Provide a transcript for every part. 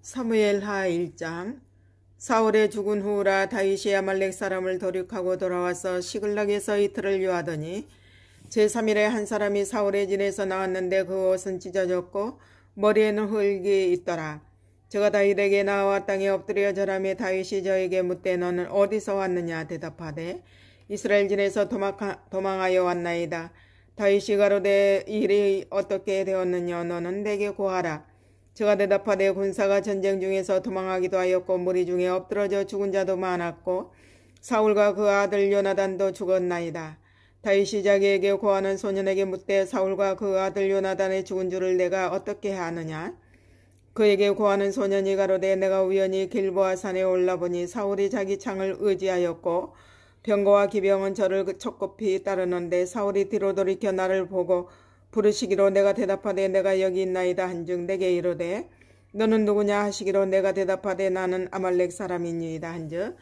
사무엘하 1장. 사울의 죽은 후라 다윗이 아말렉 사람을 도륙하고 돌아와서 시글락에서 이틀을 유하더니 제3일에 한 사람이 사울의 진에서 나왔는데 그 옷은 찢어졌고 머리에는 흙이 있더라. 저가 다윗에게 나와 땅에 엎드려 절하며 다윗이 저에게 묻되 너는 어디서 왔느냐 대답하되 이스라엘 진에서 도망하여 왔나이다. 다윗이 가로되 일이 어떻게 되었느냐 너는 내게 고하라. 저가 대답하되 군사가 전쟁 중에서 도망하기도 하였고 무리 중에 엎드러져 죽은 자도 많았고 사울과 그 아들 요나단도 죽었나이다. 다윗이 자기에게 고하는 소년에게 묻되 사울과 그 아들 요나단의 죽은 줄을 내가 어떻게 아느냐. 그에게 고하는 소년이 가로되 내가 우연히 길보아 산에 올라보니 사울이 자기 창을 의지하였고 병거와 기병은 저를 촉급히 따르는데 사울이 뒤로 돌이켜 나를 보고 부르시기로 내가 대답하되 내가 여기 있나이다 한즉 내게 이르되 너는 누구냐 하시기로 내가 대답하되 나는 아말렉 사람이니이다 한즉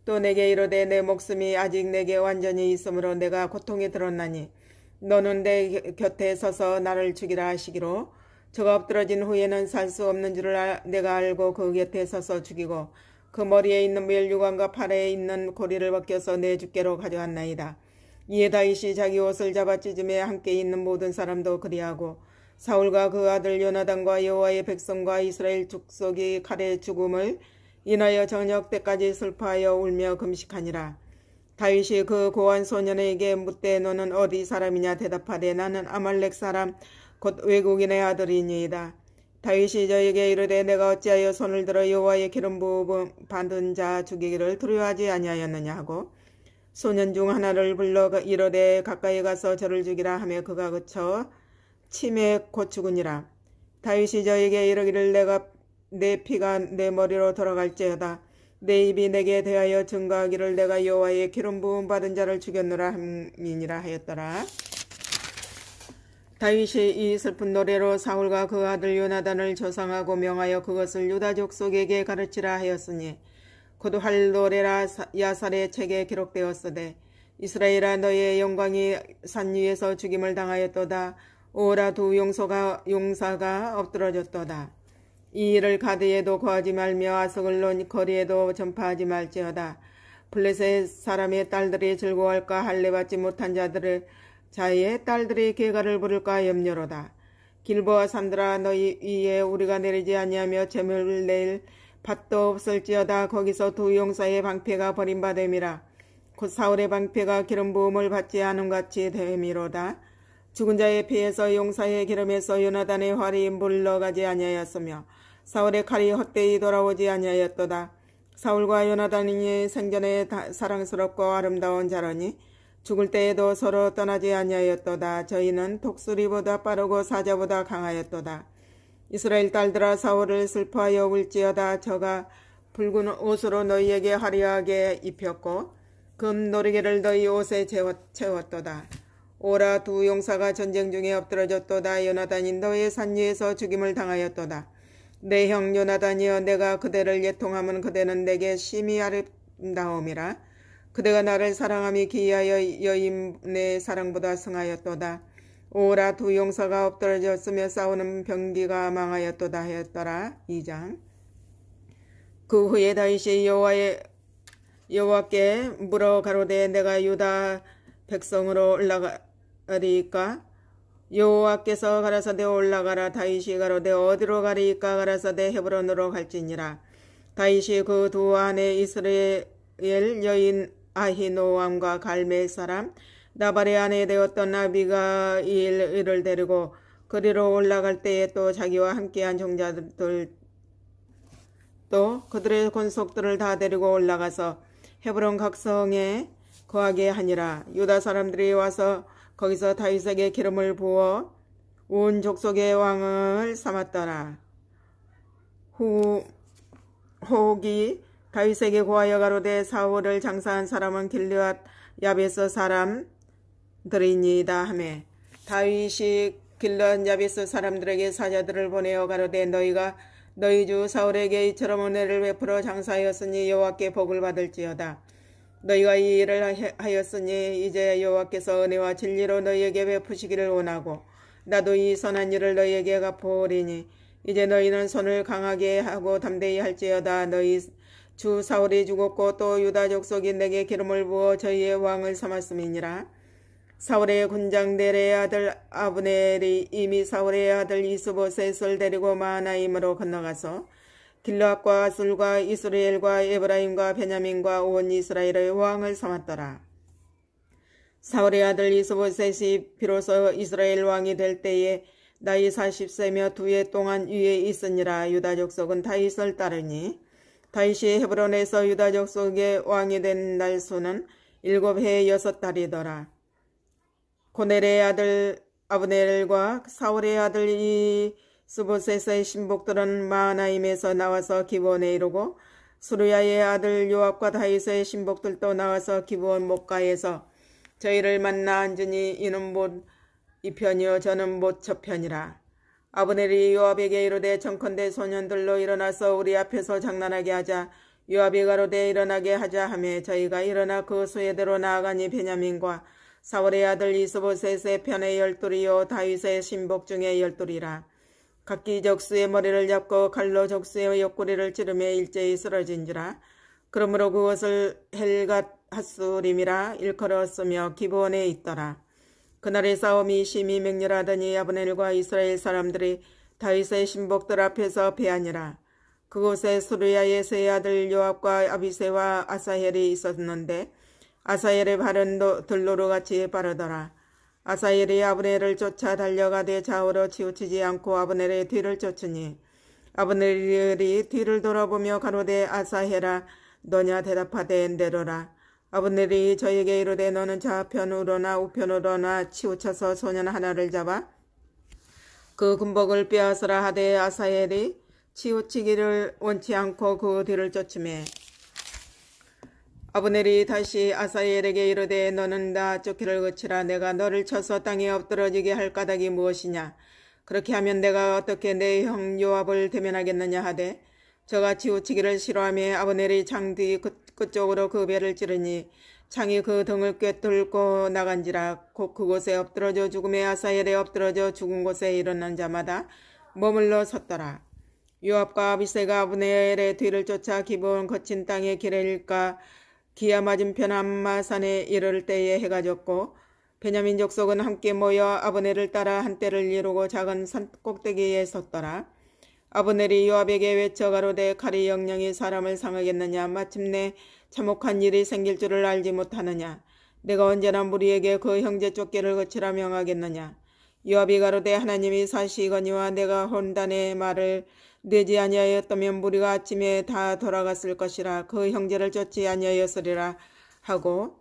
또 내게 이르되 내 목숨이 아직 내게 완전히 있으므로 내가 고통에 들었나니 너는 내 곁에 서서 나를 죽이라 하시기로 저가 엎드러진 후에는 살 수 없는 줄을 내가 알고 그 곁에 서서 죽이고 그 머리에 있는 멸류관과 팔에 있는 고리를 벗겨서 내 주께로 가져왔나이다. 이에 다윗이 자기 옷을 잡아 찢으며 함께 있는 모든 사람도 그리하고 사울과 그 아들 요나단과 여호와의 백성과 이스라엘 족속이 칼에 죽음을 인하여 저녁 때까지 슬퍼하여 울며 금식하니라. 다윗이 그 고한 소년에게 묻되 너는 어디 사람이냐 대답하되 나는 아말렉 사람 곧 외국인의 아들이니이다. 다윗이 저에게 이르되 내가 어찌하여 손을 들어 여호와의 기름 부음 받은 자 죽이기를 두려워하지 아니하였느냐 하고 소년 중 하나를 불러 이르되 가까이 가서 저를 죽이라 하며 그가 그쳐 치매 곧 죽으니라. 다윗이 저에게 이르기를 내가 내 피가 내 머리로 돌아갈지어다. 내 입이 내게 대하여 증거하기를 내가 여호와의 기름 부음 받은 자를 죽였노라 함이니라 하였더라. 다윗이 이 슬픈 노래로 사울과 그 아들 요나단을 조상하고 명하여 그것을 유다 족속에게 가르치라 하였으니 곧 할 노래라 야살의 책에 기록되었으되 이스라엘아 너의 영광이 산 위에서 죽임을 당하였도다. 오라 두 용사가 엎드러졌도다. 이 일을 가드에도 거하지 말며 아스글론 거리에도 전파하지 말지어다. 블레셋 사람의 딸들이 즐거워할까 할례받지 못한 자의 딸들이 계가를 부를까 염려로다. 길보아 산들아 너희 위에 우리가 내리지 아니하며 재물을 낼 밭도 없을지어다. 거기서 두 용사의 방패가 버림받음이라. 곧 사울의 방패가 기름 부음을 받지 않음같이 됨이로다. 죽은 자의 피에서 용사의 기름에서 요나단의 활이 물러가지 아니하였으며 사울의 칼이 헛되이 돌아오지 아니하였도다. 사울과 요나단이 생전에 사랑스럽고 아름다운 자라니 죽을 때에도 서로 떠나지 아니하였도다. 저희는 독수리보다 빠르고 사자보다 강하였도다. 이스라엘 딸들아 사울을 슬퍼하여 울지어다. 저가 붉은 옷으로 너희에게 화려하게 입혔고 금 노리개를 너희 옷에 채웠도다. 오라 두 용사가 전쟁 중에 엎드러졌도다. 요나단이 너의 산 위에서 죽임을 당하였도다. 내 형 요나단이여 내가 그대를 예통하면 그대는 내게 심히 아름다움이라. 그대가 나를 사랑함이 기이하여 여인의 사랑보다 승하였도다. 오라 두 용사가 엎드러졌으며 싸우는 병기가 망하였도다 하였더라. 2장. 그 후에 다윗이 여호와께 물어 가로되 내가 유다 백성으로 올라가리까? 여호와께서 가라사대 올라가라. 다윗이 가로되 어디로 가리까? 가라사대 헤브론으로 갈지니라. 다윗이 그 두 아내 이스라엘 여인 아히노암과 갈멜 사람 나발의 아내 되었던 아비가일을 데리고 그리로 올라갈 때에 또 자기와 함께한 종자들 또 그들의 권속들을 다 데리고 올라가서 헤브론 각성에 거하게 하니라. 유다 사람들이 와서 거기서 다윗에게 기름을 부어 온 족속의 왕을 삼았더라. 혹이 다윗에게 고하여 가로되 사울을 장사한 사람은 길르앗 야베스 사람들이니이다 하매 다윗이 길르앗 야베스 사람들에게 사자들을 보내어 가로되 너희가 너희 주 사울에게 이처럼 은혜를 베풀어 장사하였으니 여호와께 복을 받을지어다. 너희가 이 일을 하였으니 이제 여호와께서 은혜와 진리로 너희에게 베푸시기를 원하고 나도 이 선한 일을 너희에게 갚으리니 이제 너희는 손을 강하게 하고 담대히 할지어다. 너희 주 사울이 죽었고 또 유다 족속이 내게 기름을 부어 저희의 왕을 삼았음이니라. 사울의 군장 네레의 아들 아브넬이 이미 사울의 아들 이스보셋을 데리고 마하나임으로 건너가서 길르앗과 아술과 이스라엘과 에브라임과 베냐민과 온 이스라엘의 왕을 삼았더라. 사울의 아들 이스보셋이 비로소 이스라엘 왕이 될 때에 나이 40세며 2해 동안 위에 있으니라. 유다 족속은 다윗을 따르니 다윗이 헤브론에서 유다 족속의 왕이 된 날수는 7해 6달이더라. 고넬의 아들 아브넬과 사울의 아들 이스보셋의 신복들은 마하나임에서 나와서 기브온에 이르고 수르야의 아들 요압과 다윗의 신복들도 나와서 기브온 목가에서 저희를 만나 앉으니 이는 못 이 편이요 저는 못 저편이라. 아브넬이 요압에게 이르되 청컨대 소년들로 일어나서 우리 앞에서 장난하게 하자. 요압이 가로되 일어나게 하자 하매 저희가 일어나 그 수혜대로 나아가니 베냐민과 사울의 아들 이스보셋의 편의 12이요 다윗의 신복 중에 12이라. 각기 적수의 머리를 잡고 칼로 적수의 옆구리를 찌르며 일제히 쓰러진지라. 그러므로 그것을 헬갓 핫수림이라 일컬었으며 기브온에 있더라. 그날의 싸움이 심히 맹렬하더니 아브넬과 이스라엘 사람들이 다윗의 신복들 앞에서 패하니라. 그곳에 수르야의 세 아들 요압과 아비새와 아사헬이 있었는데 아사헬의 발은 들로루같이 빠르더라. 아사헬이 아브넬을 쫓아 달려가되 좌우로 치우치지 않고 아브넬의 뒤를 쫓으니 아브넬이 뒤를 돌아보며 가로되 아사헬아 너냐 대답하되 내로라. 아브넬이 저에게 이르되 너는 좌편으로나 우편으로나 치우쳐서 소년 하나를 잡아 그 군복을 빼앗으라 하되 아사헬이 치우치기를 원치 않고 그 뒤를 쫓으매 아브넬이 다시 아사헬에게 이르되 너는 나 쫓기를 그치라. 내가 너를 쳐서 땅에 엎드러지게 할 까닭이 무엇이냐. 그렇게 하면 내가 어떻게 내 형 요압을 대면하겠느냐 하되 저가 치우치기를 싫어하며 아브넬이 창 뒤 끝쪽으로 그 배를 찌르니 창이 그 등을 꿰뚫고 나간지라. 곧 그곳에 엎드러져 죽음에 아사헬에 엎드러져 죽은 곳에 일어난 자마다 머물러 섰더라. 요압과 아비새가 아브넬의 뒤를 쫓아 기브온 거친 땅의 길에 일까 기야 맞은편 암마산에 이를 때에 해가 졌고 베냐민 족속은 함께 모여 아브넬을 따라 한때를 이루고 작은 산 꼭대기에 섰더라. 아브넬이 요압에게 외쳐 가로되 칼이 영영이 사람을 상하겠느냐. 마침내 참혹한 일이 생길 줄을 알지 못하느냐. 내가 언제나 무리에게 그 형제 쫓기를 거치라 명하겠느냐. 요압이 가로되 하나님이 사시거니와 내가 혼단의 말을 내지 아니하였다면 무리가 아침에 다 돌아갔을 것이라. 그 형제를 쫓지 아니하였으리라 하고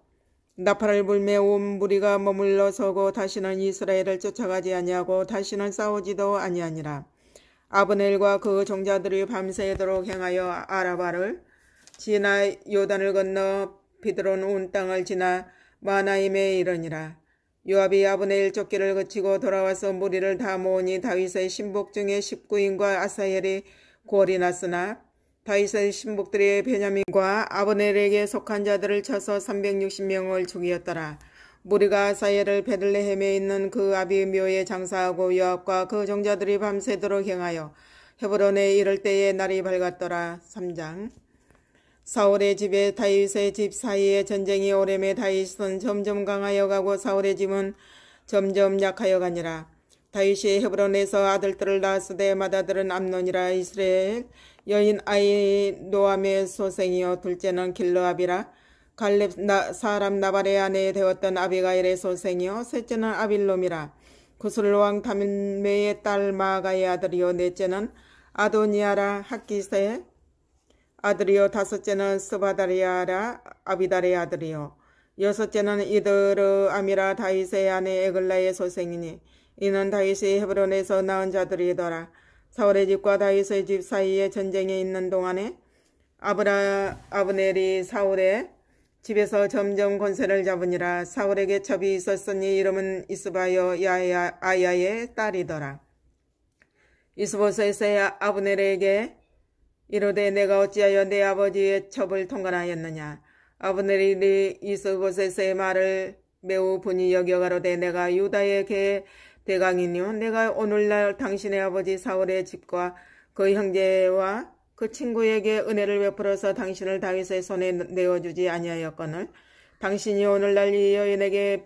나팔을 불며 온 무리가 머물러 서고 다시는 이스라엘을 쫓아가지 아니하고 다시는 싸우지도 아니하니라. 아브넬과 그 종자들이 밤새도록 행하여 아라바를 지나 요단을 건너 비드론 온 땅을 지나 마하나임에 이르니라. 요압이 아브넬 쫓기를 거치고 돌아와서 무리를 다 모으니 다윗의 신복 중에 19인과 아사헬이 골이 났으나 다윗의 신복들이 베냐민과 아브넬에게 속한 자들을 쳐서 360명을 죽이었더라. 무리가 아사헬을 베들레헴에 있는 그 아비묘에 장사하고 요압과 그 종자들이 밤새도록 행하여 헤브론에 이를 때에 날이 밝았더라. 3장. 사울의 집에 다윗의 집 사이에 전쟁이 오래매 다윗은 점점 강하여 가고 사울의 집은 점점 약하여 가니라. 다윗이 헤브론에서 아들들을 낳았으되 맏아들은 암논이라. 이스라엘 여인 아히노암의 소생이요 둘째는 길르압이라. 갈렙 사람 나발의 아내 되었던 아비가일의 소생이요 셋째는 아빌롬이라. 구슬 왕 다밀메의 딸 마아가의 아들이요 넷째는 아도니아라. 학기세 아들이요 다섯째는 스바다리아라. 아비달의 아들이요 여섯째는 이드르암이라. 다윗의 아내 에글라의 소생이니 이는 다윗이 헤브론에서 낳은 자들이더라. 사울의 집과 다윗의 집 사이에 전쟁에 있는 동안에 아브넬이 사울의 집에서 점점 권세를 잡으니라. 사울에게 첩이 있었으니 이름은 이스바여 아야의 딸이더라. 이스보셋의 아브넬에게 이르되 내가 어찌하여 내 아버지의 첩을 통관하였느냐. 아브넬이 이스보셋의 말을 매우 분이 여겨 가로되 내가 유다의 개 대강이니요 내가 오늘날 당신의 아버지 사울의 집과 그 형제와 그 친구에게 은혜를 베풀어서 당신을 다윗의 손에 내어주지 아니하였거늘 당신이 오늘날 이 여인에게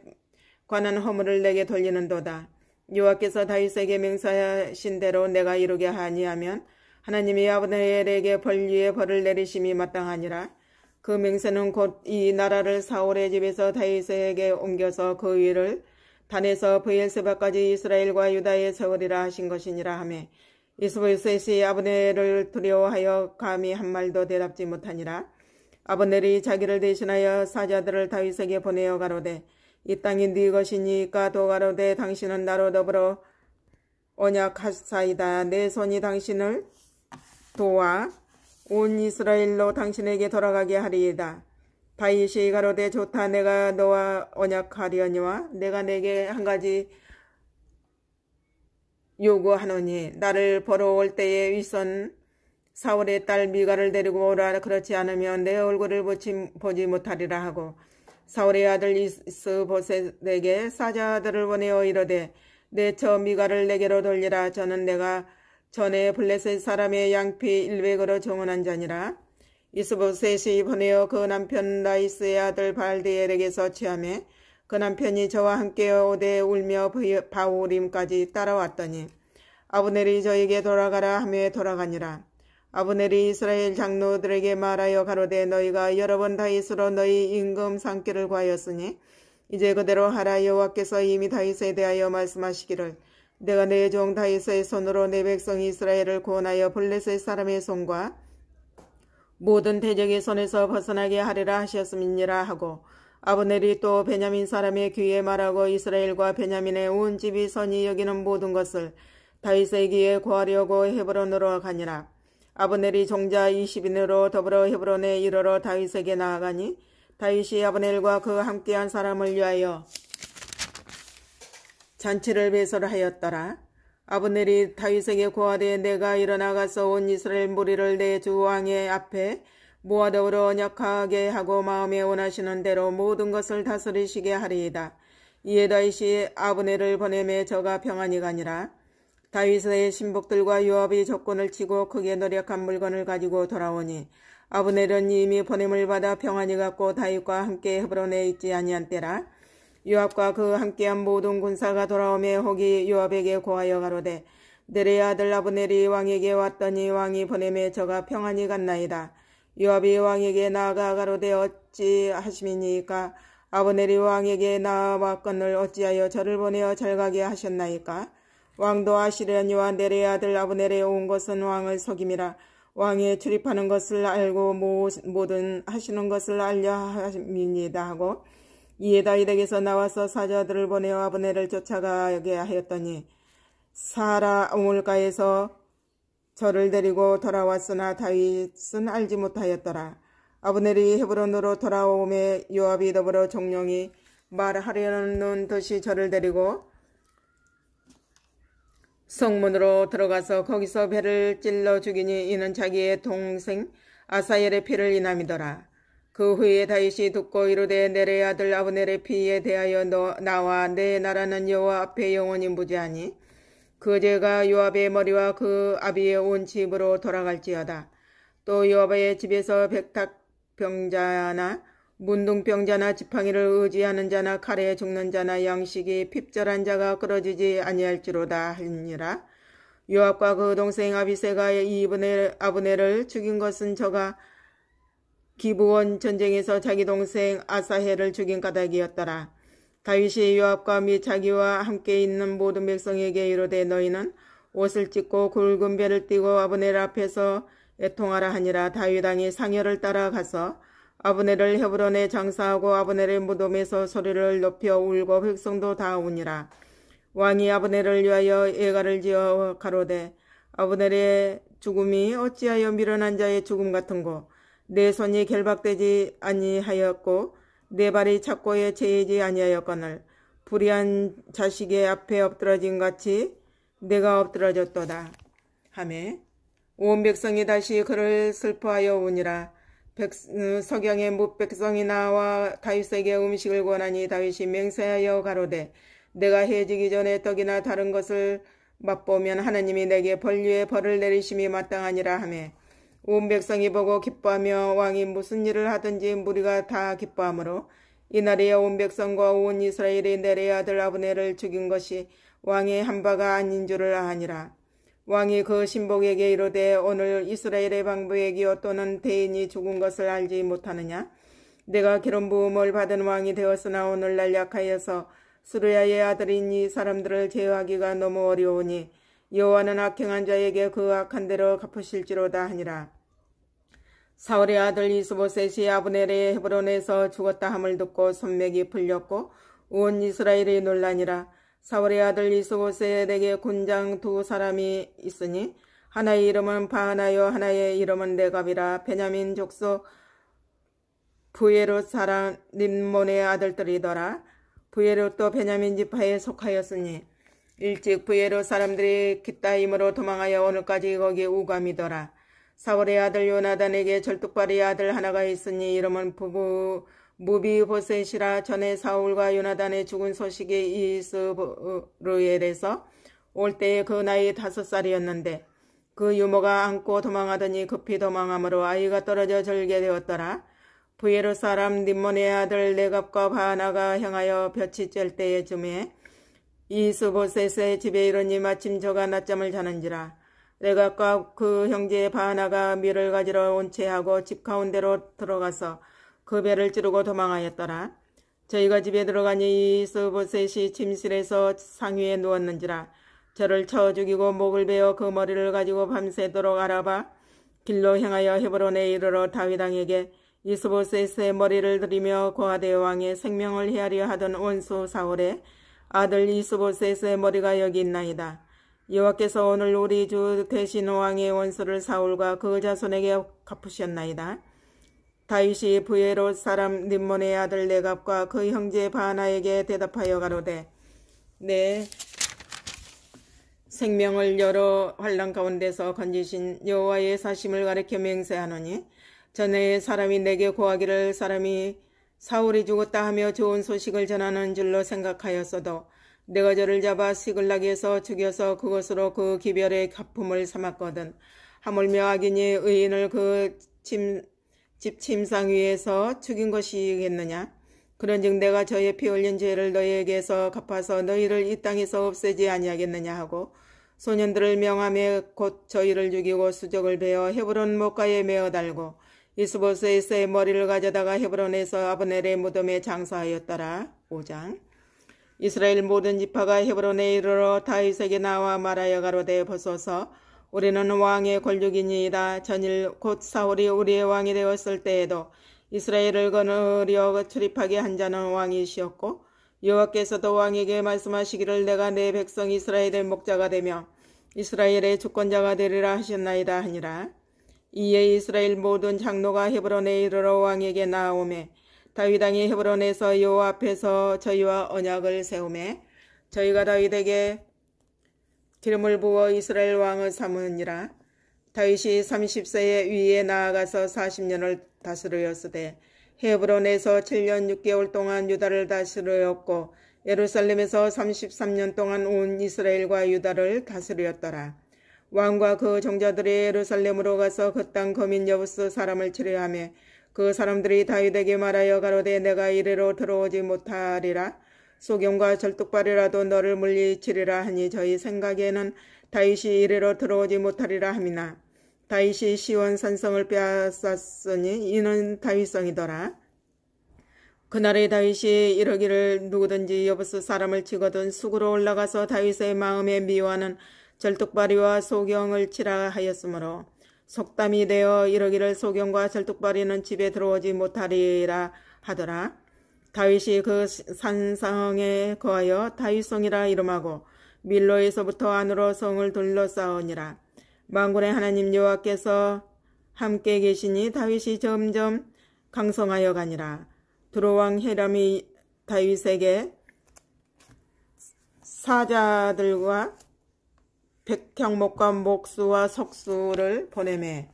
관한 허물을 내게 돌리는도다. 여호와께서 다윗에게 맹세하신 대로 내가 이루게 하니하면 하나님이 아브넬에게 벌 위에 벌을 내리심이 마땅하니라. 그 맹세는 곧 이 나라를 사울의 집에서 다윗에게 옮겨서 그 위를 단에서 브엘세바까지 이스라엘과 유다에 세우리라 하신 것이니라 하매 이스보셋이 아브넬을 두려워하여 감히 한 말도 대답지 못하니라. 아브넬이 자기를 대신하여 사자들을 다윗에게 보내어 가로되 이 땅이 네 것이니까 또 가로되 당신은 나로 더불어 언약하사이다. 내 손이 당신을 도와 온 이스라엘로 당신에게 돌아가게 하리이다. 다윗이 가로되 좋다. 내가 너와 언약하려니와 내가 내게 한 가지 요구하노니 나를 보러 올 때에 윗선 사울의 딸 미가를 데리고 오라. 그렇지 않으면 내 얼굴을 보지 못하리라 하고 사울의 아들 이스보셋에게 사자들을 보내어 이르되 내 처 미가를 내게로 돌리라. 저는 내가 전에 블레셋 사람의 양피 100으로 정원한 자니라. 이스보셋이 보내어 그 남편 나이스의 아들 발디엘에게서 취하매 그 남편이 저와 함께 오되 울며 바우림까지 따라왔더니 아브넬이 저에게 돌아가라 하며 돌아가니라. 아브넬이 이스라엘 장로들에게 말하여 가로되 너희가 여러 번 다윗으로 너희 임금 삼기를 구하였으니 이제 그대로 하라. 여호와께서 이미 다윗에 대하여 말씀하시기를 내가 내 종 다윗의 손으로 내 백성 이스라엘을 구원하여 블레셋 사람의 손과 모든 대적의 손에서 벗어나게 하리라 하셨음이니라 하고 아브넬이 또 베냐민 사람의 귀에 말하고 이스라엘과 베냐민의 온 집이 선히 여기는 모든 것을 다윗의 귀에 구하려고 헤브론으로 가니라. 아브넬이 종자 20인으로 더불어 헤브론에 이르러 다윗에게 나아가니 다윗이 아브넬과 그 함께한 사람을 위하여 잔치를 배설하였더라. 아브넬이 다윗에게 고하되 내가 일어나가서 온 이스라엘 무리를 내 주 왕의 앞에 모아 더불어 언약하게 하고 마음에 원하시는 대로 모든 것을 다스리시게 하리이다. 이에 다윗이 아브넬을 보내매 저가 평안히 가니라. 다윗의 신복들과 요압이 적군을 치고 크게 노력한 물건을 가지고 돌아오니 아브넬은 이미 보냄을 받아 평안히 갔고 다윗과 함께 헤브론에 있지 아니한 때라. 요압과 그 함께한 모든 군사가 돌아오매 혹이 요압에게 고하여 가로되 내레의 아들 아브넬이 왕에게 왔더니 왕이 보내매 저가 평안히 갔나이다. 요압이 왕에게 나아가 가로되 어찌 하심이니까 아브넬이 왕에게 나아왔거늘 어찌하여 저를 보내어 잘 가게 하셨나이까. 왕도 아시려니와 내레의 아들 아브넬에 온 것은 왕을 속임이라. 왕에 출입하는 것을 알고 모든 하시는 것을 알려 함이니이다 하고 이에 다윗에게서 나와서 사자들을 보내어 아브넬을 쫓아가게 하였더니 사라 우물가에서 저를 데리고 돌아왔으나 다윗은 알지 못하였더라. 아브넬이 헤브론으로 돌아오매 요압이 더불어 종령이 말하려는 듯이 저를 데리고 성문으로 들어가서 거기서 배를 찔러 죽이니 이는 자기의 동생 아사엘의 피를 인함이더라. 그 후에 다윗이 듣고 이르되 내레의 아들 아브넬의 피에 대하여 나와 내 나라는 여호와 앞에 영원히 무죄하니 그 죄가 요압의 머리와 그 아비의 온 집으로 돌아갈지어다. 또 요압의 집에서 백탁병자나 문둥병자나 지팡이를 의지하는 자나 칼에 죽는 자나 양식이 핍절한 자가 끊어지지 아니할지로다 하니라. 요압과 그 동생 아비새가 아브넬을 죽인 것은 저가 기브온 전쟁에서 자기 동생 아사헬을 죽인 까닭이었더라. 다윗이 요압과 및 자기와 함께 있는 모든 백성에게 이르되 너희는 옷을 찢고 굵은 배를 띠고 아브넬 앞에서 애통하라 하니라. 다윗 왕이 상여를 따라가서 아브넬을 헤브론에 장사하고 아브넬의 무덤에서 소리를 높여 울고 백성도 다 우니라. 왕이 아브넬을 위하여 애가를 지어 가로되 아브넬의 죽음이 어찌하여 미련한 자의 죽음 같은고 내 손이 결박되지 아니하였고 내 발이 착고에 채이지 아니하였거늘 불의한 자식의 앞에 엎드러진 같이 내가 엎드러졌도다 하매 온 백성이 다시 그를 슬퍼하여 우니라. 석양의 뭇백성이 나와 다윗에게 음식을 권하니 다윗이 맹세하여 가로되 내가 해지기 전에 떡이나 다른 것을 맛보면 하나님이 내게 벌 벌을 내리심이 마땅하니라 하며 온 백성이 보고 기뻐하며 왕이 무슨 일을 하든지 무리가 다 기뻐하므로 이날에 온 백성과 온 이스라엘이 내레의 아들 아브넬을 죽인 것이 왕의 한 바가 아닌 줄을 아니라. 왕이 그 신복에게 이르되 오늘 이스라엘의 방부액이요 또는 대인이 죽은 것을 알지 못하느냐? 내가 기름 부음을 받은 왕이 되었으나 오늘날 약하여서 스루야의 아들인 이 사람들을 제어하기가 너무 어려우니 여호와는 악행한 자에게 그 악한 대로 갚으실지로다 하니라. 사울의 아들 이스보셋이 아브넬의 헤브론에서 죽었다 함을 듣고 손맥이 풀렸고 온 이스라엘이 놀라니라. 사울의 아들 이스보셋에게 군장 두 사람이 있으니 하나의 이름은 바하나요 하나의 이름은 레갑이라. 베냐민 족속 부에롯 사람 림몬의 아들들이더라. 부에롯도 베냐민 지파에 속하였으니 일찍 부에롯 사람들이 깃다임으로 도망하여 오늘까지 거기 우감이더라. 사울의 아들 요나단에게 절뚝발의 아들 하나가 있으니 이름은 무비보셋이라. 전에 사울과 요나단의 죽은 소식이 이스루엘에서 올 때에 그 나이 5살이었는데 그 유모가 안고 도망하더니 급히 도망하므로 아이가 떨어져 절게 되었더라. 부에롯 사람 림몬의 아들 레갑과 바하나가 향하여 볕이 쬐을 때에 쯤에 이스보셋의 집에 이르니 마침 저가 낮잠을 자는지라. 레갑과 그 형제 바하나가 밀을 가지러 온 채 하고 집 가운데로 들어가서 그 배를 찌르고 도망하였더라. 저희가 집에 들어가니 이스보셋이 침실에서 상위에 누웠는지라. 저를 쳐 죽이고 목을 베어 그 머리를 가지고 밤새도록 알아봐 길로 향하여 헤브론에 이르러 다윗왕에게 이스보셋의 머리를 들이며 고아대 왕의 생명을 헤아려 하던 원수 사울의 아들 이스보셋의 머리가 여기 있나이다. 여호와께서 오늘 우리 주 대신 왕의 원수를 사울과 그 자손에게 갚으셨나이다. 다윗이 부에롯 사람 림몬의 아들 레갑과 그 형제 바하나에게 대답하여 가로되 내 생명을 여러 환난 가운데서 건지신 여호와의 사심을 가리켜 맹세하노니 전에 사람이 내게 고하기를 사람이 사울이 죽었다 하며 좋은 소식을 전하는 줄로 생각하였어도 내가 저를 잡아 시글락에서 죽여서 그것으로 그 기별의 갚음을 삼았거든. 하물며 악인이 의인을 그 집 침상 위에서 죽인 것이겠느냐? 그런즉 내가 저의 피 흘린 죄를 너희에게서 갚아서 너희를 이 땅에서 없애지 아니하겠느냐 하고 소년들을 명함에 곧 저희를 죽이고 수적을 베어 헤브론 못가에 메어 달고 이스보셋의 머리를 가져다가 헤브론에서 아브넬의 무덤에 장사하였더라. 5장. 이스라엘 모든 지파가 헤브론에 이르러 다윗에게 나와 말하여 가로되 보소서 우리는 왕의 골육이니이다. 전일 곧 사울이 우리의 왕이 되었을 때에도 이스라엘을 거느려 출입하게 한 자는 왕이시었고 여호와께서도 왕에게 말씀하시기를 내가 내 백성 이스라엘의 목자가 되며 이스라엘의 주권자가 되리라 하셨나이다 하니라. 이에 이스라엘 모든 장로가 헤브론에 이르러 왕에게 나아오매 다윗왕이 헤브론에서 여호와 앞에서 저희와 언약을 세우매 저희가 다윗에게 기름을 부어 이스라엘 왕을 삼으니라. 다윗이 30세에 위에 나아가서 40년을 다스렸으되 헤브론에서 7년 6개월 동안 유다를 다스렸고 예루살렘에서 33년 동안 온 이스라엘과 유다를 다스렸더라. 왕과 그 종자들이 예루살렘으로 가서 그 땅 거민 여부스 사람을 치료하며 그 사람들이 다윗에게 말하여 가로되 내가 이리로 들어오지 못하리라. 소경과 절뚝발이라도 너를 물리치리라 하니 저희 생각에는 다윗이 이리로 들어오지 못하리라 함이나 다윗이 시온 산성을 빼앗았으니 이는 다윗성이더라. 그날에 다윗이 이르기를 누구든지 여부스 사람을 치거든 수구로 올라가서 다윗의 마음에 미워하는 절뚝발이와 소경을 치라 하였으므로 속담이 되어 이르기를 소경과 절뚝발이는 집에 들어오지 못하리라 하더라. 다윗이 그 산성에 거하여 다윗성이라 이름하고 밀로에서부터 안으로 성을 둘러싸우니라. 만군의 하나님 여호와께서 함께 계시니 다윗이 점점 강성하여 가니라. 두로왕 히람이 다윗에게 사자들과 백향목과 목수와 석수를 보내매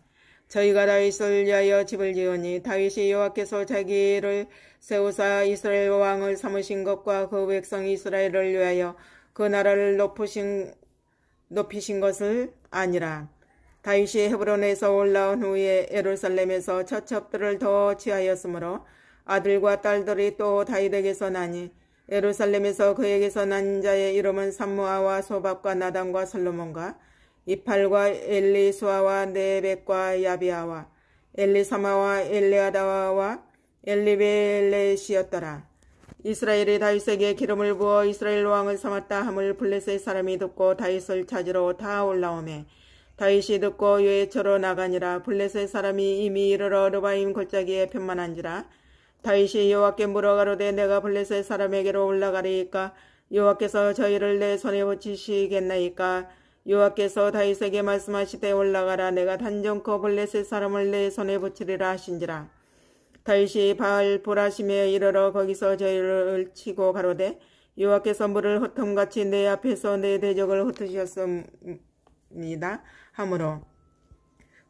저희가 다윗을 위하여 집을 지으니 다윗이 여호와께서 자기를 세우사 이스라엘 왕을 삼으신 것과 그 백성 이스라엘을 위하여 그 나라를 높이신 것을 아니라. 다윗이 헤브론에서 올라온 후에 예루살렘에서 처첩들을 더 취하였으므로 아들과 딸들이 또 다윗에게서 나니 예루살렘에서 그에게서 난 자의 이름은 삼무아와 소밥과 나단과 솔로몬과 이팔과 엘리수아와 네벡과 야비아와 엘리사마와 엘리아다와 엘리벨렛이었더라. 이스라엘이 다윗에게 기름을 부어 이스라엘 왕을 삼았다 함을 블레셋 사람이 듣고 다윗을 찾으러 다 올라오매 다윗이 듣고 요에처로 나가니라. 블레셋 사람이 이미 이르러 르바임 골짜기에 편만한지라. 다윗이 여호와께 물어 가로되 내가 블레셋 사람에게로 올라가리이까 여호와께서 저희를 내 손에 붙이시겠나이까. 여호와께서 다윗에게 말씀하시되 올라가라. 내가 단정코 블레셋 사람을 내 손에 붙이리라 하신지라. 다윗이 바알 보라심에 이르러 거기서 저희를 치고 가로되 여호와께서 물을 흩음같이 내 앞에서 내 대적을 흩으셨습니다 하므로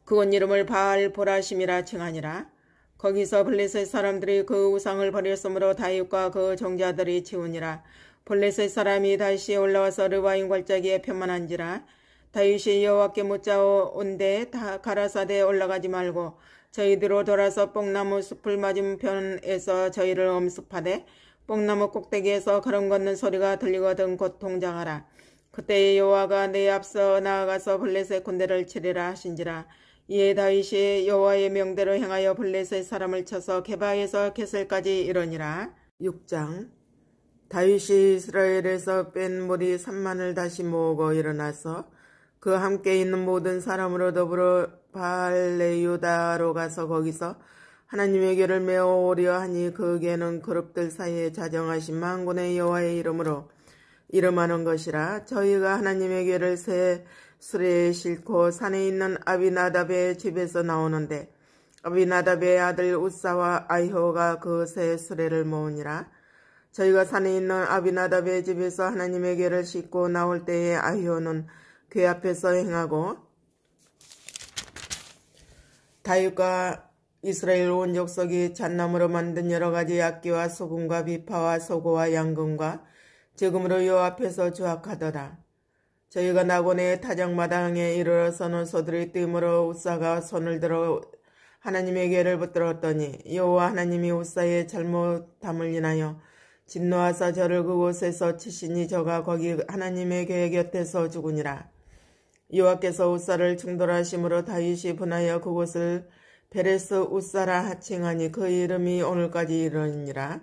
그곳 이름을 바알 보라심이라 칭하니라. 거기서 블레셋 사람들이 그 우상을 버렸으므로 다윗과 그 종자들이 치우니라. 블레셋 사람이 다시 올라와서 르바임 골짜기에 편만한지라. 다윗이 여호와께 묻자온데 가라사대 올라가지 말고 저희들로 돌아서 뽕나무 숲을 맞은편에서 저희를 엄습하되 뽕나무 꼭대기에서 걸음 걷는 소리가 들리거든 곧 동장하라. 그때 여호와가 내 앞서 나아가서 블레셋 군대를 치리라 하신지라. 이에 다윗이 여호와의 명대로 행하여 블레셋 사람을 쳐서 게바에서 게셀까지 이르니라. 6장. 다윗이 이스라엘에서 뺀 무리 3만을 다시 모으고 일어나서 그 함께 있는 모든 사람으로 더불어 바알레유다로 가서 거기서 하나님의 궤를 메어 오려 하니 그 궤는 그룹들 사이에 자정하신 만군의 여호와의 이름으로 이름하는 것이라. 저희가 하나님의 궤를 새 수레에 싣고 산에 있는 아비나답의 집에서 나오는데 아비나답의 아들 우사와 아히호가 그 새 수레를 모으니라. 저희가 산에 있는 아비나답의 집에서 하나님의 궤를 싣고 나올 때에 아히호는 궤 앞에서 행하고 다윗과 이스라엘 온 족속이 잣나무로 만든 여러 가지 악기와 소금과 비파와 소고와 양금과 제금으로 요 앞에서 주악하더라. 저희가 나곤의 타작마당에 이르러서는 소들이 뜸으로 우사가 손을 들어 하나님의 궤를 붙들었더니 여호와 하나님이 우사의 잘못함을 인하여 진노하사 저를 그곳에서 치시니 저가 거기 하나님의 궤 곁에서 죽으니라. 여호와께서 우사를 충돌하심으로 다윗이 분하여 그곳을 베레스 우사라 하칭하니 그 이름이 오늘까지 이르니라.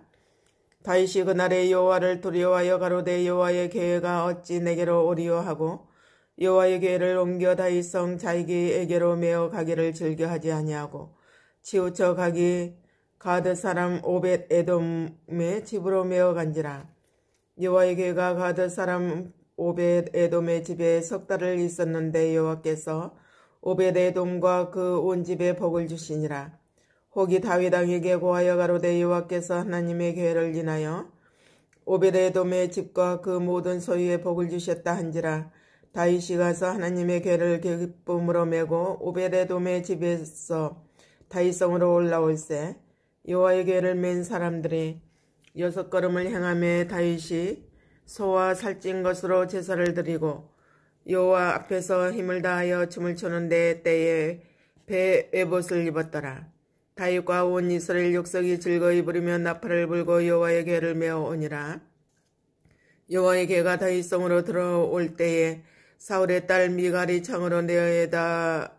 다윗이 그날에 여호와를 두려워하여 가로되 여호와의 궤가 어찌 내게로 오리요 하고 여호와의 궤를 옮겨 다윗성 자기에게로 메어 가기를 즐겨하지 아니하고 치우쳐 가기 가드 사람 오벳 에돔의 집으로 메어 간지라. 여호와의 궤가 가드 사람 오벳 에돔의 집에 석 달을 있었는데 여호와께서 오벳 에돔과 그 온 집에 복을 주시니라. 혹이 다윗 왕에게 고하여 가로되 여호와께서 하나님의 궤를 인하여 오벳 에돔의 집과 그 모든 소유에 복을 주셨다 한지라. 다윗이 가서 하나님의 궤를 기쁨으로 메고 오벳 에돔의 집에서 다윗성으로 올라올세 여호와의 궤를 맨 사람들이 6걸음을 행하며 다윗이 소와 살찐 것으로 제사를 드리고 여호와 앞에서 힘을 다하여 춤을 추는데 때에 배 에봇을 입었더라. 다윗과 온 이스라엘 족속이 즐거이 부르며 나팔을 불고 여호와의 궤를 메어 오니라. 여호와의 궤가 다윗성으로 들어올 때에 사울의 딸 미갈이 창으로 내어다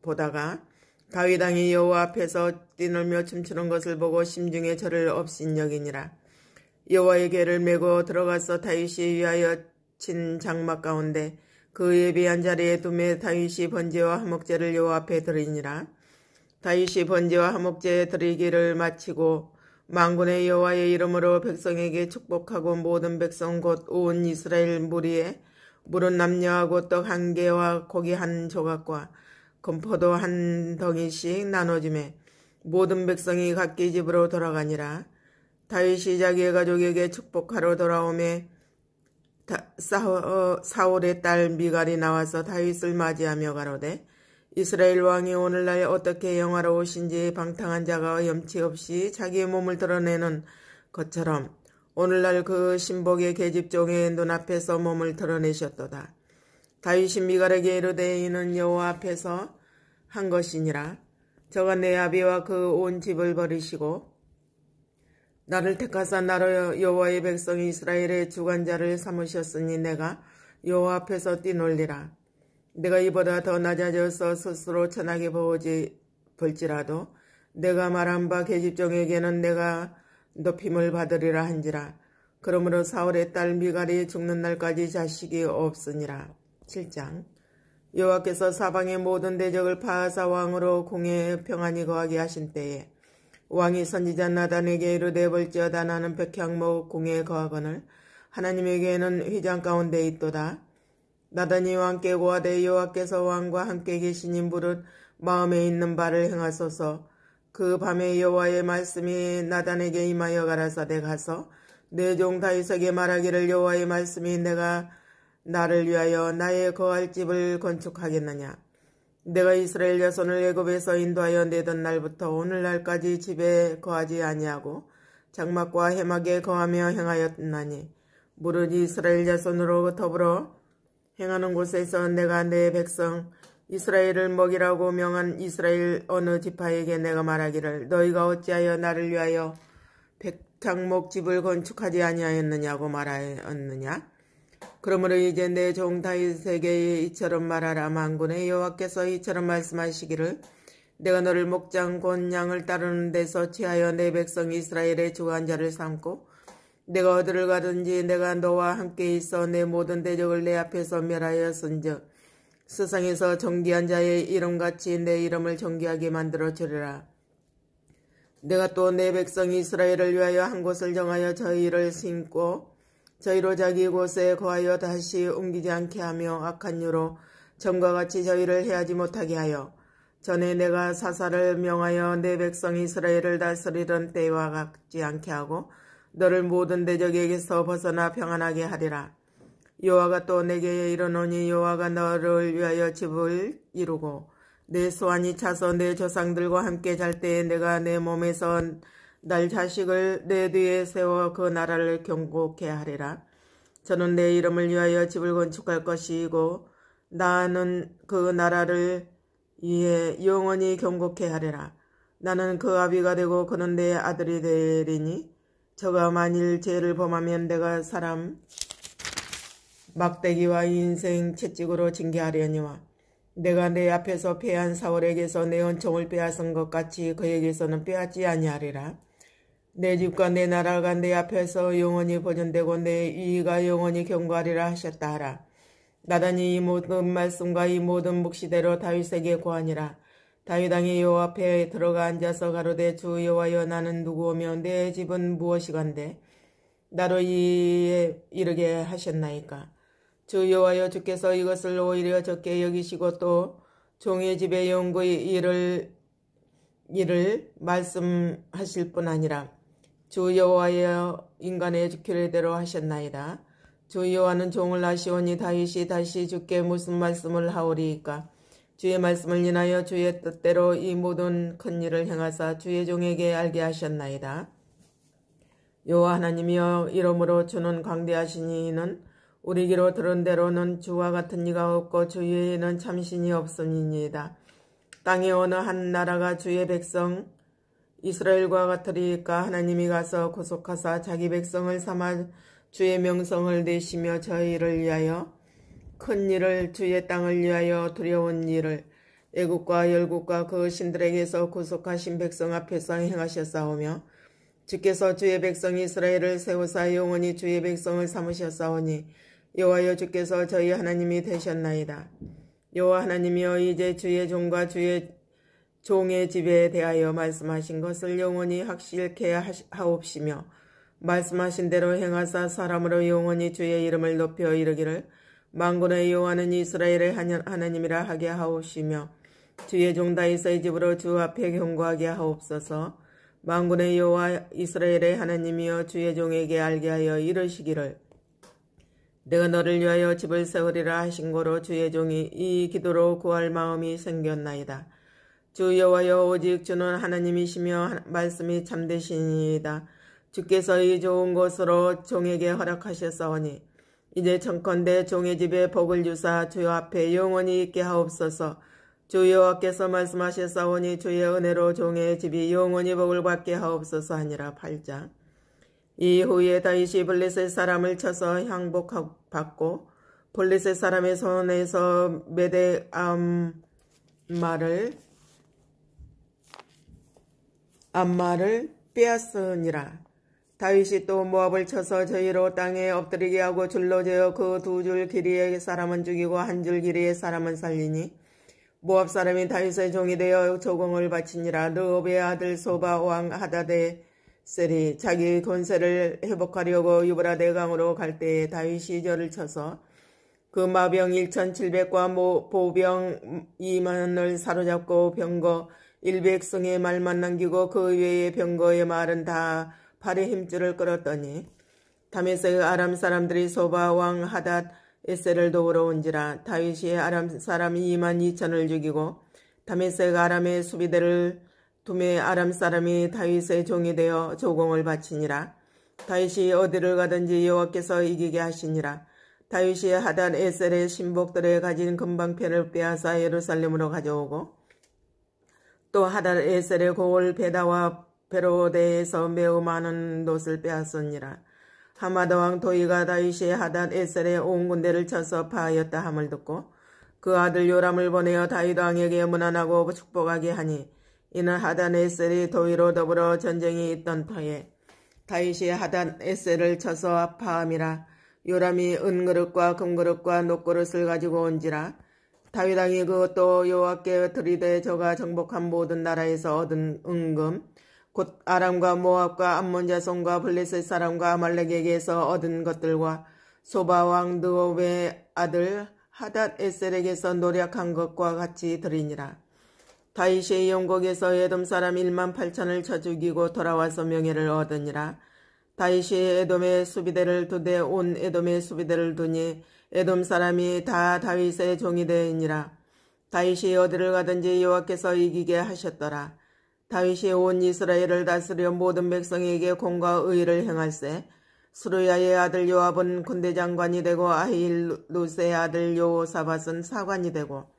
보다가 다윗 왕이 여호와 앞에서 뛰놀며 춤추는 것을 보고 심중에 저를 업신여기니라. 여호와의 궤를 메고 들어가서 다윗이 위하여 친 장막 가운데 그 예비한 자리에 두매 다윗이 번제와 화목제를 여호와 앞에 드리니라. 다윗이 번제와 화목제 드리기를 마치고 만군의 여호와의 이름으로 백성에게 축복하고 모든 백성 곧 온 이스라엘 무리에 물은 남녀하고 떡 한 개와 고기 한 조각과 건포도 한 덩이씩 나눠주매 모든 백성이 각기 집으로 돌아가니라. 다윗이 자기의 가족에게 축복하러 돌아오매 사울의 딸 미갈이 나와서 다윗을 맞이하며 가로되 이스라엘 왕이 오늘날 어떻게 영화로우신지 방탕한 자가 염치 없이 자기의 몸을 드러내는 것처럼 오늘날 그 신복의 계집종의 눈앞에서 몸을 드러내셨도다. 다윗이 미갈에게 이르되 이는 여호와 앞에서 한 것이니라. 저가 내 아비와 그 온 집을 버리시고 나를 택하사 나로 여호와의 백성 이스라엘의 주관자를 삼으셨으니 내가 여호와 앞에서 뛰놀리라. 내가 이보다 더 낮아져서 스스로 천하게 볼지라도 내가 말한 바 계집종에게는 내가 높임을 받으리라 한지라. 그러므로 사울의 딸 미갈이 죽는 날까지 자식이 없으니라. 7장. 여호와께서 사방의 모든 대적을 파하사 왕으로 공에 평안히 거하게 하신 때에 왕이 선지자 나단에게 이르되 볼지어다 나는 백향목 공에 거하거늘 하나님에게는 휘장 가운데 있도다. 나단이 왕께 고하되 여호와께서 왕과 함께 계시니 무릇 마음에 있는 바를 행하소서. 그 밤에 여호와의 말씀이 나단에게 임하여 가라사대 가서 내 종 다윗에게 말하기를 여호와의 말씀이 내가 나를 위하여 나의 거할 집을 건축하겠느냐. 내가 이스라엘 자손을 애굽에서 인도하여 내던 날부터 오늘날까지 집에 거하지 아니하고 장막과 해막에 거하며 행하였나니 무릇 이스라엘 자손으로 더불어 행하는 곳에서 내가 내 백성 이스라엘을 먹이라고 명한 이스라엘 어느 지파에게 내가 말하기를 너희가 어찌하여 나를 위하여 백향목 집을 건축하지 아니하였느냐고 말하였느냐. 그러므로 이제 내 종 다윗에게 이처럼 말하라. 만군의 여호와께서 이처럼 말씀하시기를 내가 너를 목장 곧 양을 따르는 데서 취하여 내 백성 이스라엘의 주관자를 삼고 내가 어디를 가든지 내가 너와 함께 있어 내 모든 대적을 내 앞에서 멸하였은즉 세상에서 존귀한 자의 이름같이 내 이름을 존귀하게 만들어 주리라. 내가 또 내 백성 이스라엘을 위하여 한 곳을 정하여 저희를 심고 저희로 자기 곳에 거하여 다시 옮기지 않게 하며 악한 유로 전과 같이 저희를 해하지 못하게 하여 전에 내가 사사를 명하여 내 백성 이스라엘을 다스리던 때와 같지 않게 하고 너를 모든 대적에게서 벗어나 평안하게 하리라. 여호와가 또 내게 이르노니 여호와가 너를 위하여 집을 이루고 내 소환이 차서 내 조상들과 함께 잘 때에 내가 내 몸에서 날 자식을 내 뒤에 세워 그 나라를 경고케 하리라. 저는 내 이름을 위하여 집을 건축할 것이고 나는 그 나라를 위해 영원히 경고케 하리라. 나는 그 아비가 되고 그는 내 아들이 되리니 저가 만일 죄를 범하면 내가 사람 막대기와 인생 채찍으로 징계하려니와 내가 내 앞에서 패한 사울에게서 내 은총을 빼앗은 것 같이 그에게서는 빼앗지 아니하리라. 내 집과 내 나라가 내 앞에서 영원히 보존되고 내 이의가 영원히 경고하리라 하셨다 하라. 나단이 이 모든 말씀과 이 모든 묵시대로 다윗에게 고하니라. 다윗 왕이 여호와 앞에 들어가 앉아서 가로되 주 여호와여 나는 누구오며 내 집은 무엇이간데 나로 이르게 하셨나이까. 주 여호와여 주께서 이것을 오히려 적게 여기시고 또 종의 집의 영구히 이를 말씀하실 뿐 아니라 주 여호와여 인간의 규례대로 하셨나이다. 주 여호와는 종을 아시오니 다윗이 다시 주께 무슨 말씀을 하오리이까. 주의 말씀을 인하여 주의 뜻대로 이 모든 큰 일을 행하사 주의 종에게 알게 하셨나이다. 여호와 하나님이여 이러므로 주는 광대하시니 이는 우리 귀로 들은 대로는 주와 같은 이가 없고 주 외에는 참신이 없음이니이다. 땅의 어느 한 나라가 주의 백성 이스라엘과 같으리까. 하나님이 가서 구속하사 자기 백성을 삼아 주의 명성을 내시며 저희를 위하여 큰 일을 주의 땅을 위하여 두려운 일을 애국과 열국과 그 신들에게서 구속하신 백성 앞에서 행하셨사오며 주께서 주의 백성 이스라엘을 세우사 영원히 주의 백성을 삼으셨사오니 여호와여 주께서 저희 하나님이 되셨나이다. 여호와 하나님이여 이제 주의 종과 주의 종의 집에 대하여 말씀하신 것을 영원히 확실케 하옵시며 말씀하신 대로 행하사 사람으로 영원히 주의 이름을 높여 이르기를 만군의 여호와는 이스라엘의 하나님이라 하게 하옵시며 주의 종 다윗의 집으로 주 앞에 경고하게 하옵소서. 만군의 여호와 이스라엘의 하나님이여 주의 종에게 알게 하여 이르시기를 내가 너를 위하여 집을 세우리라 하신 고로 주의 종이 이 기도로 구할 마음이 생겼나이다. 주 여호와여 오직 주는 하나님이시며 말씀이 참되시니이다. 주께서 이 좋은 곳으로 종에게 허락하셨사오니 이제 청컨대 종의 집에 복을 주사 주여 앞에 영원히 있게 하옵소서. 주 여호와께서 말씀하셨사오니 주의 은혜로 종의 집이 영원히 복을 받게 하옵소서 하니라. 8장. 이후에 다윗이 블레셋 사람을 쳐서 항복받고 블레셋 사람의 손에서 암마를 빼앗으니라. 다윗이 또 모압을 쳐서 저희로 땅에 엎드리게 하고 줄로 재어 그 2줄 길이의 사람은 죽이고 1줄 길이의 사람은 살리니 모압 사람이 다윗의 종이 되어 조공을 바치니라. 르홉의 아들 소바 왕 하닷의 셀이 자기 권세를 회복하려고 유브라데 강으로 갈 때에 다윗이 저를 쳐서 그 마병 1,700과 보병 2만을 사로잡고 병거 100승의 말만 남기고 그 외의 병거의 말은 다 팔에 힘줄을 끌었더니 다메섹 아람 사람들이 소바 왕 하닷 에셀을 도우러 온지라. 다윗이 아람 사람 2만 2천을 죽이고 다메섹 아람의 수비대를 두매 아람 사람이 다윗의 종이 되어 조공을 바치니라. 다윗이 어디를 가든지 여호와께서 이기게 하시니라. 다윗이 하닷 에셀의 신복들에 가진 금방편을 빼앗아 예루살렘으로 가져오고 또 하닷 에셀의 고을 베다와 베로데에서 매우 많은 놋을 빼앗으니라. 하마다 왕 도이가 다윗이 하닷 에셀의 온 군대를 쳐서 파하였다 함을 듣고 그 아들 요람을 보내어 다윗 왕에게 문안하고 축복하게 하니 이는 하닷 에셀이 도이로 더불어 전쟁이 있던 터에 다윗이 하닷 에셀을 쳐서 파함이라. 요람이 은그릇과 금그릇과 놋그릇을 가지고 온지라. 다윗 왕이 그것도 여호와께 드리되 저가 정복한 모든 나라에서 얻은 은금 곧 아람과 모압과 암몬 자손과 블레셋 사람과 아말렉에게서 얻은 것들과 소바 왕 르홉의 아들 하닷 에셀에게서 노력한 것과 같이 드리니라. 다윗이 영국에서 에돔 사람 1만 8천을 쳐 죽이고 돌아와서 명예를 얻으니라. 다윗이 에돔의 수비대를 두되 온 에돔의 수비대를 두니 에돔 사람이 다 다윗의 종이 되니라. 다윗이 어디를 가든지 여호와께서 이기게 하셨더라. 다윗이 온 이스라엘을 다스려 모든 백성에게 공과 의를 행할세. 수르야의 아들 요압은 군대장관이 되고 아히루스의 아들 요사밧은 사관이 되고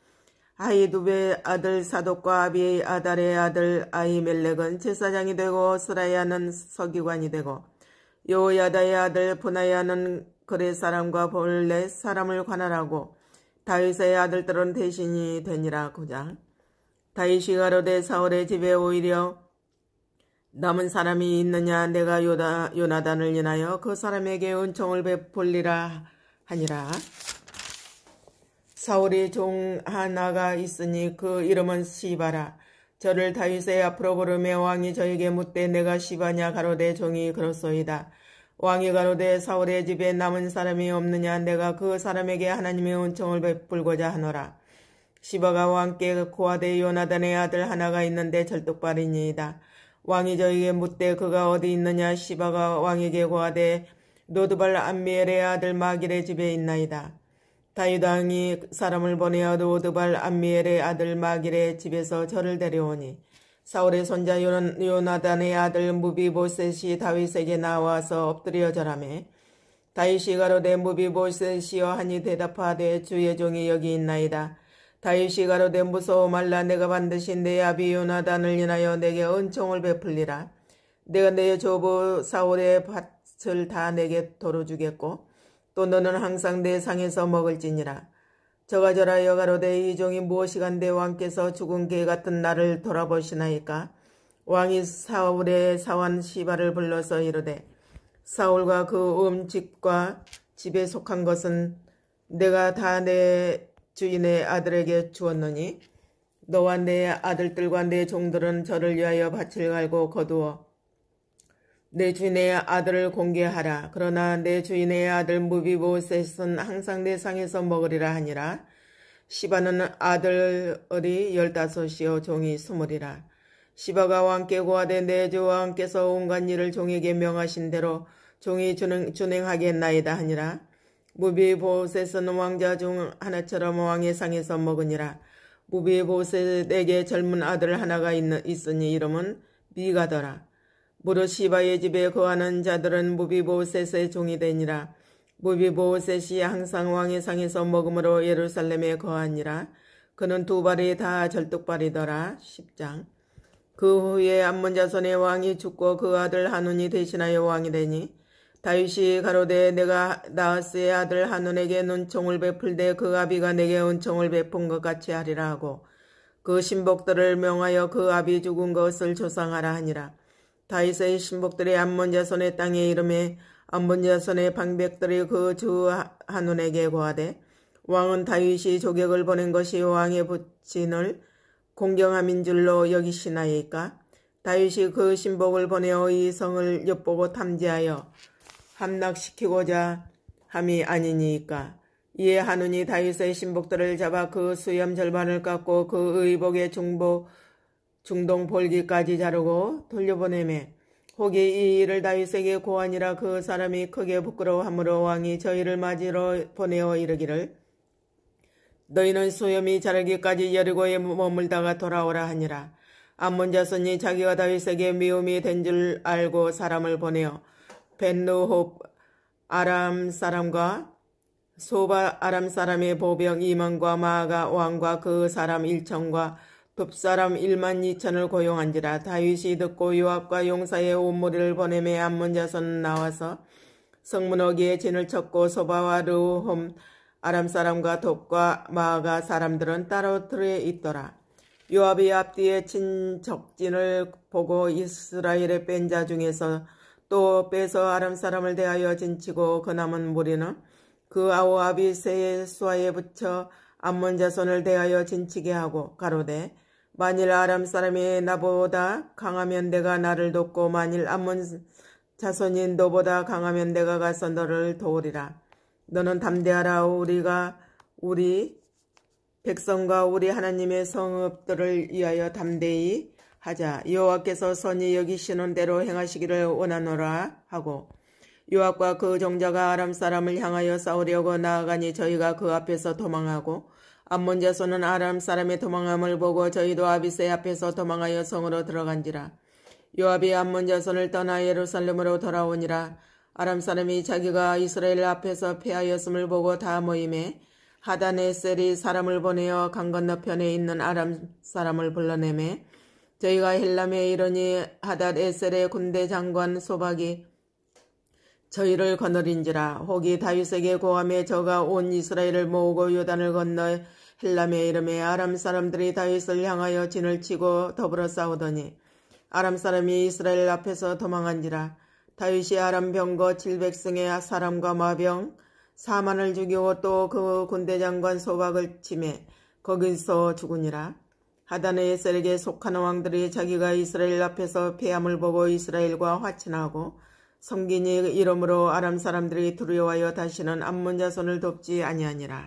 아히두베의 아들 사독과 아비의 아달의 아들 아히멜렉은 제사장이 되고 스라야는 서기관이 되고 요야다의 아들 분하야는 그레 사람과 볼렛 사람을 관할하고 다윗의 아들들은 대신이 되니라. 9장. 다윗이 가로되 사울의 집에 오히려 남은 사람이 있느냐. 내가 요나단을 인하여 그 사람에게 은총을 베풀리라 하니라. 사울이 종 하나가 있으니 그 이름은 시바라. 저를 다윗의 앞으로 부르며 왕이 저에게 묻되 내가 시바냐. 가로되 종이 그렇소이다. 왕이 가로되 사울의 집에 남은 사람이 없느냐. 내가 그 사람에게 하나님의 은총을 베풀고자 하노라. 시바가 왕께 고아대 요나단의 아들 하나가 있는데 절뚝발이니이다. 왕이 저에게 묻되 그가 어디 있느냐. 시바가 왕에게 고하되 노드발 암미엘의 아들 마길의 집에 있나이다. 다윗 왕이 사람을 보내어 노드발 암미엘의 아들 마길의 집에서 저를 데려오니 사울의 손자 요나단의 아들 무비보셋이 다윗에게 나와서 엎드려 절하매 다윗이 가로되 무비보셋이여 하니 대답하되 주의 종이 여기 있나이다. 다윗이 가로되 무서워 말라. 내가 반드시 내 아비 요나단을 인하여 내게 은총을 베풀리라. 내가 내 조부 사울의 밭을 다 내게 도로 주겠고 또 너는 항상 내 상에서 먹을지니라. 저가 절하여 가로되 이 종이 무엇이간데 왕께서 죽은 개 같은 나를 돌아보시나이까. 왕이 사울의 사환 시바를 불러서 이르되 사울과 그 집과 집에 속한 것은 내가 다 내 주인의 아들에게 주었노니 너와 내 아들들과 내 종들은 저를 위하여 밭을 갈고 거두어 내 주인의 아들을 공개하라. 그러나 내 주인의 아들 무비보셋은 항상 내 상에서 먹으리라 하니라. 시바는 아들이 15이요 종이 20이라. 시바가 왕께 고하되 내 주 왕께서 온갖 일을 종에게 명하신 대로 종이 준행하겠나이다 하니라. 무비보셋은 왕자 중 하나처럼 왕의 상에서 먹으니라. 무비보셋에게 젊은 아들 하나가 있으니 이름은 미가더라. 무릇 시바의 집에 거하는 자들은 무비보셋의 종이 되니라. 무비보셋이 항상 왕의 상에서 먹음으로 예루살렘에 거하니라. 그는 두 발이 다 절뚝발이더라. 10장. 그 후에 암몬 자손의 왕이 죽고 그 아들 하눈이 대신하여 왕이 되니 다윗이 가로되 내가 나하스의 아들 하눈에게 눈총을 베풀되 그 아비가 내게 은총을 베푼 것 같이 하리라 하고 그 신복들을 명하여 그 아비 죽은 것을 조상하라 하니라. 다윗의 신복들이 암몬 자손의 땅에 이름에 암몬 자손의 방백들이 그 주 하눈에게 고하되 왕은 다윗이 조격을 보낸 것이 왕의 부친을 공경함인 줄로 여기시나이까? 다윗이 그 신복을 보내어 이 성을 엿보고 탐지하여 함락시키고자 함이 아니니까? 이에 하눈이 다윗의 신복들을 잡아 그 수염 절반을 깎고 그 의복의 중동 볼기까지 자르고 돌려보내매 혹이 이 일을 다윗에게 고하니라. 그 사람이 크게 부끄러워하므로 왕이 저희를 맞으러 보내어 이르기를 너희는 수염이 자르기까지 여리고에 머물다가 돌아오라 하니라. 암몬 자손이 자기가 다윗에게 미움이 된 줄 알고 사람을 보내어 벤누홉 아람 사람과 소바 아람 사람의 보병 2만과 마아가 왕과 그 사람 1천과 톱 사람 1만 2천을 고용한지라. 다윗이 듣고 요압과 용사의 온 무리를 보내매 암몬 자손은 나와서 성문 어기에 진을 쳤고 소바와 르홈 아람 사람과 톱과 마아가 사람들은 따로 들에 있더라. 요압이 앞뒤에 친 적진을 보고 이스라엘의 뺀 자 중에서 또 빼서 아람 사람을 대하여 진치고 그 남은 무리는 그 아우압이 새의 수하에 붙여 암몬 자손을 대하여 진치게 하고 가로되 만일 아람 사람이 나보다 강하면 내가 나를 돕고 만일 암몬 자손이 너보다 강하면 내가 가서 너를 도우리라. 너는 담대하라. 우리가 우리 백성과 우리 하나님의 성읍들을 위하여 담대히 하자. 여호와께서 선히 여기시는 대로 행하시기를 원하노라 하고 요압과 그 종자가 아람 사람을 향하여 싸우려고 나아가니 저희가 그 앞에서 도망하고 암몬 자손은 아람 사람의 도망함을 보고 저희도 아비새 앞에서 도망하여 성으로 들어간지라. 요압이 암몬 자손을 떠나 예루살렘으로 돌아오니라. 아람 사람이 자기가 이스라엘 앞에서 패하였음을 보고 다 모임에 하다네셀이 사람을 보내어 강 건너편에 있는 아람 사람을 불러내매 저희가 헬람에 이르니 하닷에셀의 군대 장관 소박이 저희를 거느린지라. 혹이 다윗에게 고하매 저가 온 이스라엘을 모으고 요단을 건너 헬람에 이르매 아람 사람들이 다윗을 향하여 진을 치고 더불어 싸우더니 아람 사람이 이스라엘 앞에서 도망한지라. 다윗이 아람 병거 700승의 사람과 마병 4만을 죽이고 또 그 군대 장관 소박을 치매 거기서 죽으니라. 하다네셀에게 속하는 왕들이 자기가 이스라엘 앞에서 패함을 보고 이스라엘과 화친하고 섬기니 이러므로 아람 사람들이 두려워하여 다시는 암몬 자손을 돕지 아니하니라.